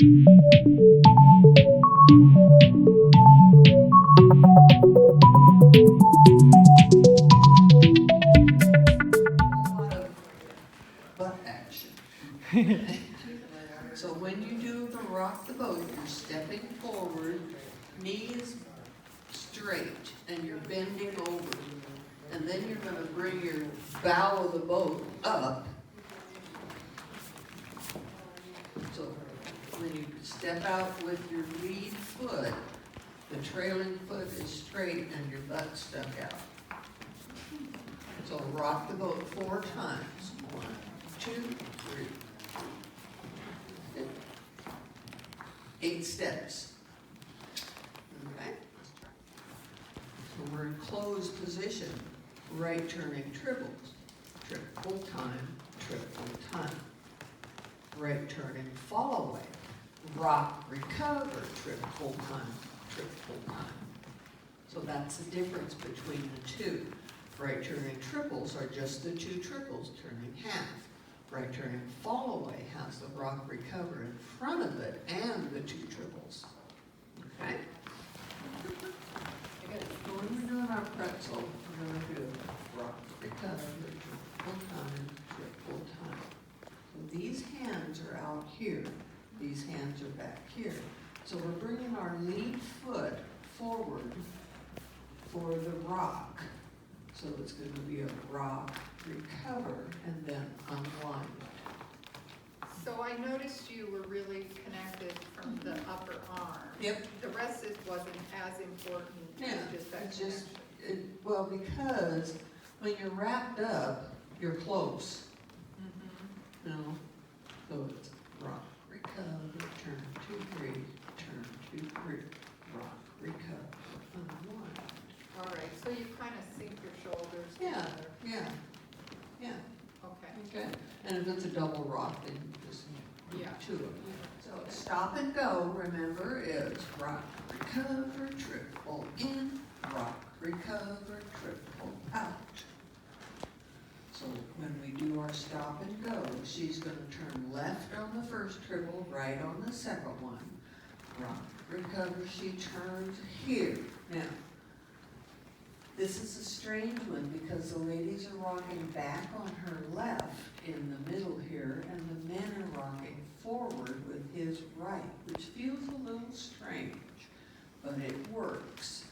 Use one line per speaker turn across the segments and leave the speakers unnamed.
Butt action. So when you do the rock the boat, you're stepping forward, knees straight, and you're bending over. And then you're going to bring your bow of the boat up. So when you step out with your lead foot, the trailing foot is straight and your butt stuck out. So rock the boat 4 times. 1, 2, 3. 8 steps. Okay? So we're in closed position. Right turning triples. Triple time, triple time. Right turning fall away. Rock, recover, triple time, triple time. So that's the difference between the two. Right turning triples are just the 2 triples turning half. Right turning fall away has the rock recover in front of it and the 2 triples. Okay? So when we're doing our pretzel, we're going to do rock recover, triple time, triple time. So these hands are out here. These hands are back here. So we're bringing our lead foot forward for the rock. So it's going to be a rock, recover, and then unwind.
So I noticed you were really connected from the upper arm.
Yep.
The rest wasn't as important
Yeah,
as just that
it's just,
connection.
well, because when you're wrapped up, you're close,
Mhm.
you know? So it's rock, recover, turn, 2, 3, turn, 2, 3, rock, recover, unwind.
All right, so you kind of sink your shoulders
Yeah,
together.
yeah,
Okay.
okay. And if it's a double rock, then you just do
Yeah.
2 of them. So stop and go, remember, is rock, recover, triple in, rock, recover, triple out. So when we do our stop and go, she's going to turn left on the first triple, right on the second one. Rock, recover, she turns here. Now, this is a strange one because the ladies are rocking back on her left in the middle here, and the men are rocking forward with his right, which feels a little strange, but it works.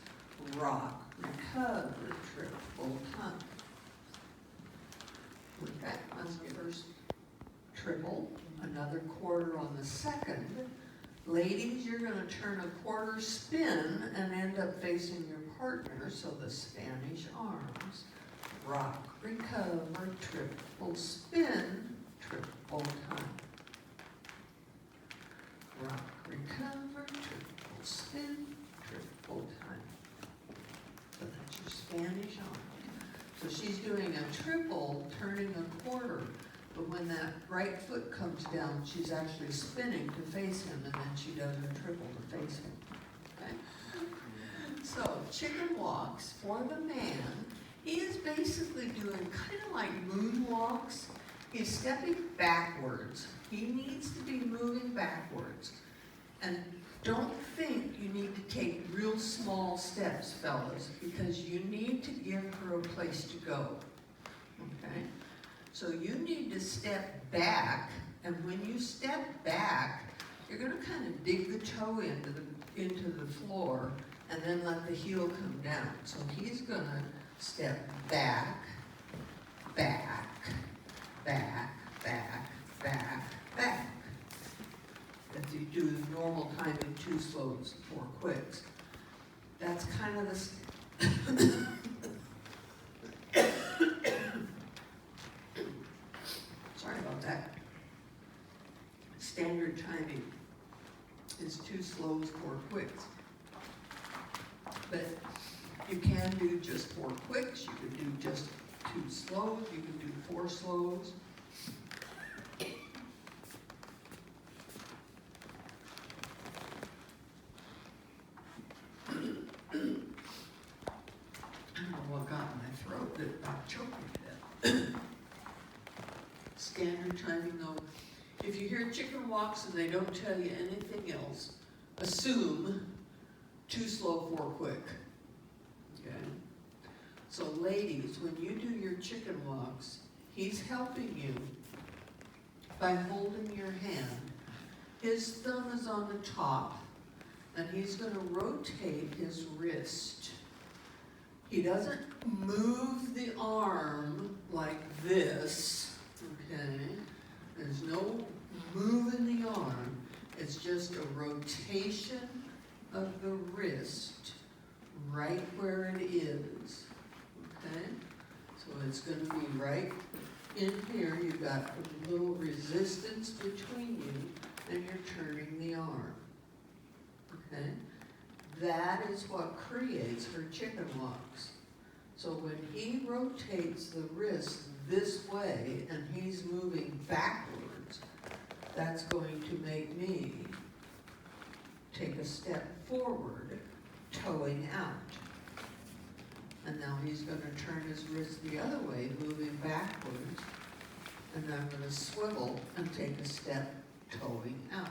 Rock, recover, triple time. Okay, let's get first triple, another quarter on the second. Ladies, you're going to turn a quarter spin and end up facing your partner, so the Spanish arms. Rock, recover, triple spin, triple time. Rock, recover, triple spin, triple time. So that's your Spanish arm. So she's doing a triple, turning a quarter. But when that right foot comes down, she's actually spinning to face him, and then she does her triple to face him. Okay? So chicken walks for the man. He is basically doing kind of like moonwalks. He's stepping backwards. He needs to be moving backwards. And don't think you need to take real small steps, fellas, because you need to give her a place to go. Okay? So you need to step back, and when you step back, you're going to kind of dig the toe into the floor, and then let the heel come down. So he's going to step back, back, back, back, back, back. If you do the normal time in 2 slows, 4 quicks. That's kind of the sorry about that. Standard timing is 2 slows, 4 quicks. But you can do just 4 quicks, you can do just 2 slows, you can do 4 slows. I don't know what got in my throat that about choking to death. Standard timing though if you hear chicken walks and they don't tell you anything else, assume too slow, 4 quick. Okay? So ladies, when you do your chicken walks, he's helping you by holding your hand. His thumb is on the top, and he's gonna rotate his wrist. He doesn't move the arm like this, okay? There's no move in the arm. It's just a rotation of the wrist right where it is, okay? So it's gonna be right in here. You've got a little resistance between you, and you're turning the arm, okay? That is what creates her chicken walks. So when he rotates the wrist this way and he's moving backwards, that's going to make me take a step forward, toeing out. And now he's gonna turn his wrist the other way, moving backwards, and I'm gonna swivel and take a step, toeing out.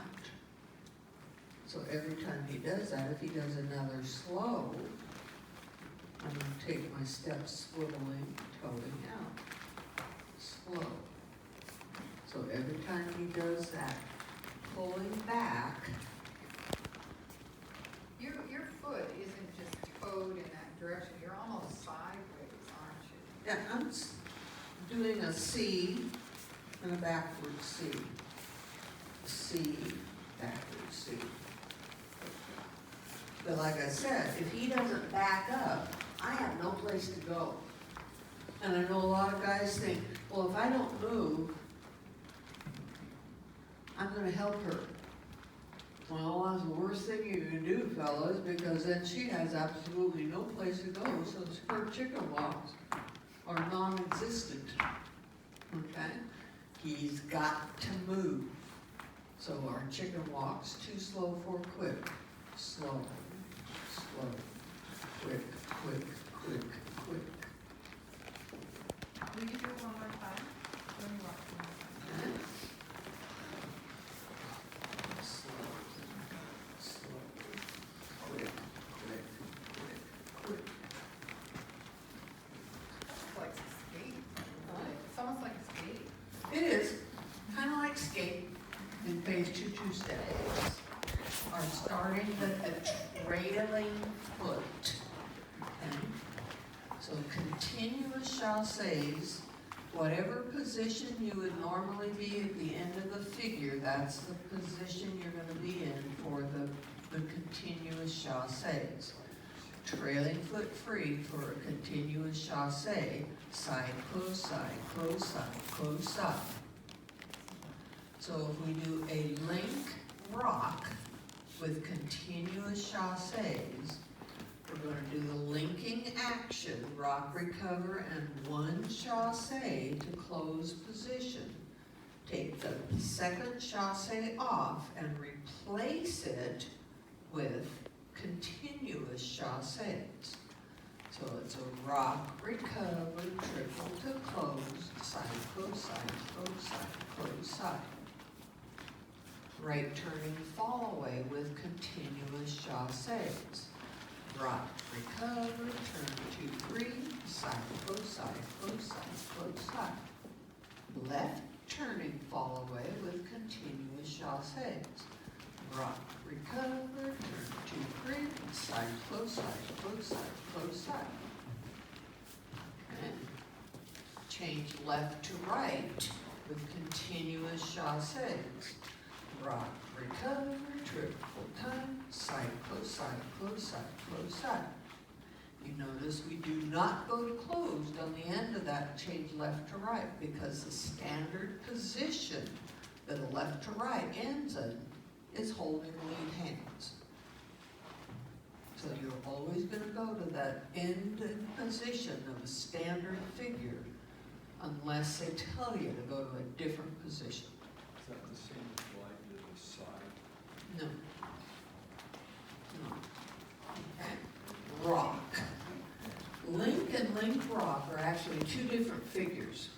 So every time he does that, if he does another slow, I'm going to take my steps swiveling, toeing out, slow. So every time he does that, pulling back.
Your foot isn't just toed in that direction, you're almost sideways, aren't you?
Yeah, I'm doing a C and a backward C. C, backward C. But like I said, if he doesn't back up, I have no place to go. And I know a lot of guys think, well, if I don't move, I'm gonna help her. Well, that's the worst thing you can do, fellas, because then she has absolutely no place to go, so her chicken walks are non-existent, okay? He's got to move. So our chicken walks, too slow, 4 quick, slow, slow, quick, quick, quick, quick.
Will you do it one more time? Let me watch one more time.
Okay. Slow, slow, quick, quick, quick, quick.
It's like skate. It's almost like a skate.
It is, kind of like skate in phase 2 steps. Are starting with a trailing foot. Okay? So continuous chasses, whatever position you would normally be at the end of the figure, that's the position you're going to be in for the continuous chasses. Trailing foot free for a continuous chasse, side, close, side, close, side, close, side. So if we do a link rock with continuous chasses, we're going to do the linking action, rock, recover, and 1 chasse to close position. Take the second chasse off and replace it with continuous chasses. So it's a rock, recover, triple to close, side, close, side, close, side, close, side. Right turning fall away with continuous chasses. Rock, recover, turn 2, 3, side, close, side, close, side, close, side. Left turning fall away with continuous chasses. Rock, recover, turn 2, 3, side, close, side, close, side, close, side. Okay. Change left to right with continuous chasses. Rock, recover, triple time, side, close, side, close, side, close, side. You notice we do not go to closed on the end of that change left to right because the standard position that a left to right ends in is holding lead hands. So you're always going to go to that end position of a standard figure unless they tell you to go to a different position.
Is that the same as like the side?
No. No. Okay. Rock. Link and link rock are actually 2 different figures.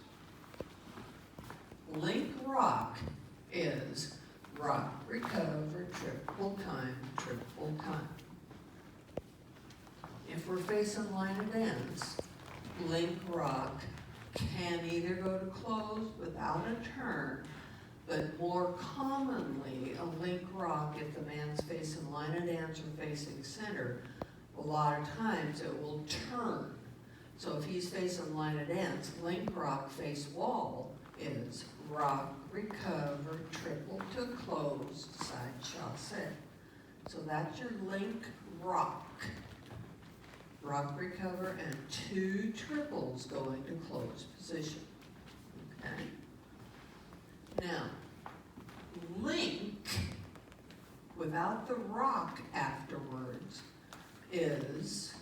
Link rock is rock, recover, triple time, triple time. If we're facing line of dance, link rock can either go to close without a turn, but more commonly, a link rock, if the man's facing line of dance or facing center, a lot of times it will turn. So if he's facing line of dance, link rock face wall is rock, recover, triple to closed, side chasse. So that's your link rock. Rock, recover, and 2 triples going to closed position. Okay? Now, link without the rock afterwards is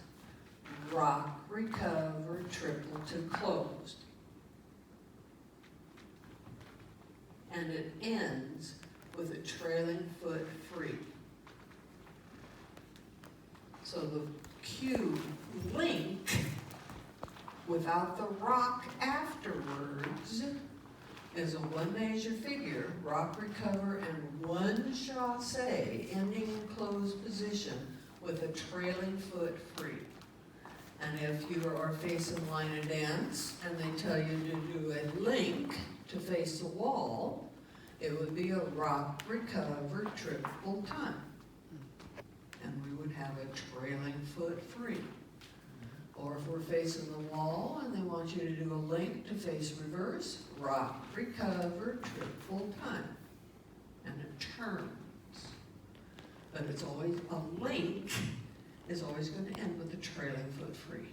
rock, recover, triple to closed. And it ends with a trailing foot free. So the cue link without the rock afterwards is a 1 measure figure, rock, recover, and 1 chasse ending in closed position with a trailing foot free. And if you are facing line of dance and they tell you to do a link to face the wall, it would be a rock, recover, triple time. And we would have a trailing foot free. Or if we're facing the wall and they want you to do a link to face reverse, rock, recover, triple time. And it turns. But it's always, a link is always going to end with a trailing foot free.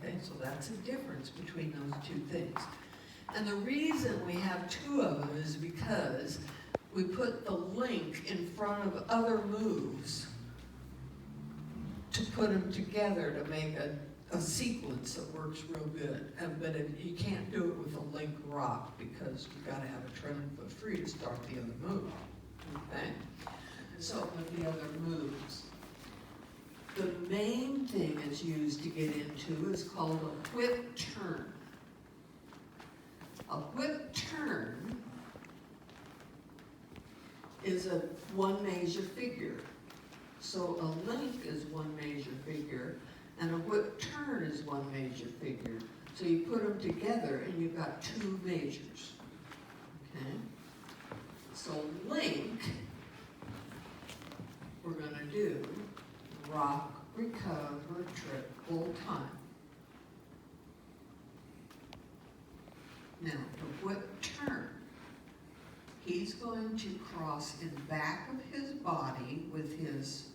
Okay, so that's the difference between those 2 things. And the reason we have 2 of them is because we put the link in front of other moves to put them together to make a sequence that works real good. But you can't do it with a link rock because you've got to have a trailing foot free to start the other move. Okay? So with the other moves, the main thing it's used to get into is called a whip turn. A whip turn is a 1 measure figure. So a link is 1 measure figure, and a whip turn is 1 measure figure. So you put them together and you've got 2 measures. Okay? So link, we're gonna do rock, recover, triple time. Now, the whip turn, he's going to cross in back of his body with his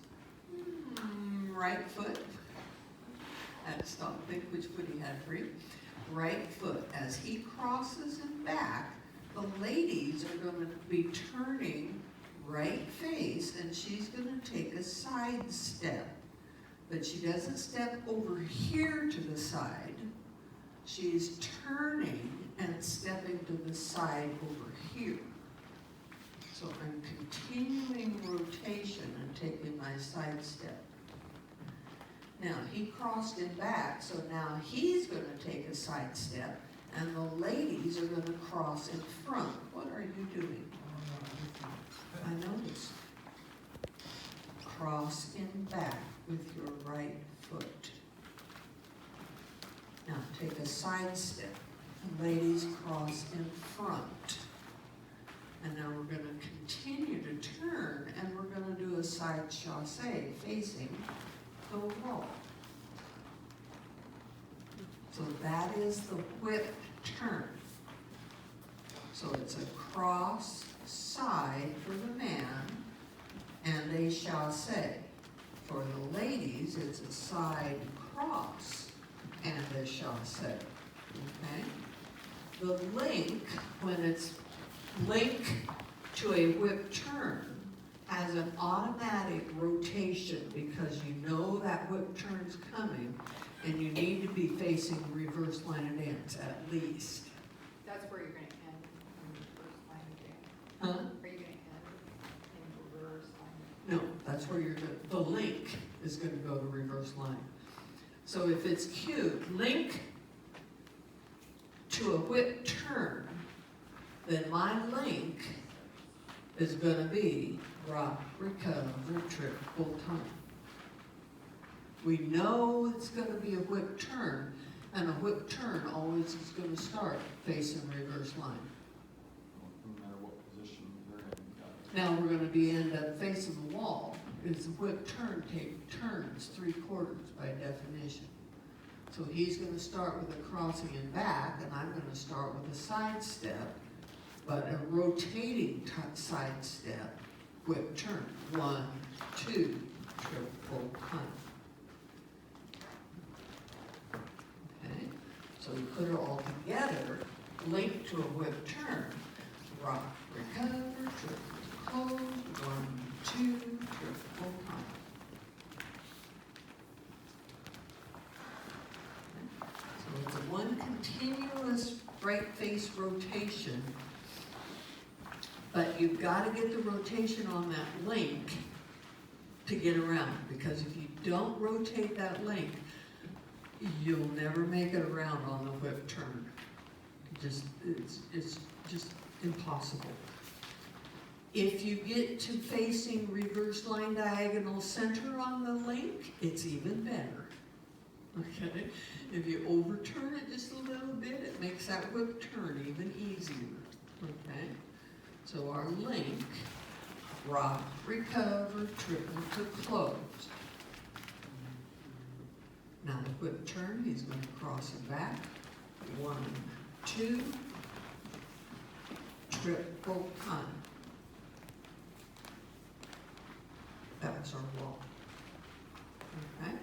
right foot. I had to stop and think which foot he had free. Right foot. As he crosses in back, the ladies are going to be turning right face, and she's going to take a side step. But she doesn't step over here to the side. She's turning and stepping to the side over here. So I'm continuing rotation and taking my side step. Now he crossed in back, so now he's going to take a side step, and the ladies are going to cross in front. What are you doing? I noticed. Cross in back with your right foot. Now take a side step. Ladies cross in front. And now we're going to continue to turn, and we're going to do a side chasse facing the wall. So that is the whip turn. So it's a cross side for the man and a chasse. For the ladies, it's a side cross and a chasse. Okay? The link, when it's link to a whip turn, has an automatic rotation because you know that whip turn's coming and you need to be facing reverse line of dance at least.
That's where you're going to end in reverse line of dance.
Huh?
Are you going to end in reverse line?
No, that's where you're going. The link is going to go to reverse line. So if it's cued, link to a whip turn, then my link is gonna be rock, recover, triple time. We know it's gonna be a whip turn, and a whip turn always is gonna start facing reverse line.
No matter what position you're in, you got it.
Now, we're gonna be end up facing the wall. It's a whip turn, turns 3/4 by definition. So he's gonna start with a crossing and back, and I'm gonna start with a side step, but a rotating side step, whip turn. 1, 2, triple time. Okay, so we put it all together, linked to a whip turn. Rock, recover, triple close, 1, 2, triple time. So it's a one continuous right face rotation, but you've got to get the rotation on that link to get around, because if you don't rotate that link, you'll never make it around on the whip turn. It's just impossible. If you get to facing reverse line diagonal center on the link, it's even better. Okay? If you overturn it just a little bit, it makes that whip turn even easier. Okay? So our link, rock, recover, triple to close. Now the whip turn, he's going to cross it back. 1, 2, triple time. That's our wall. Okay?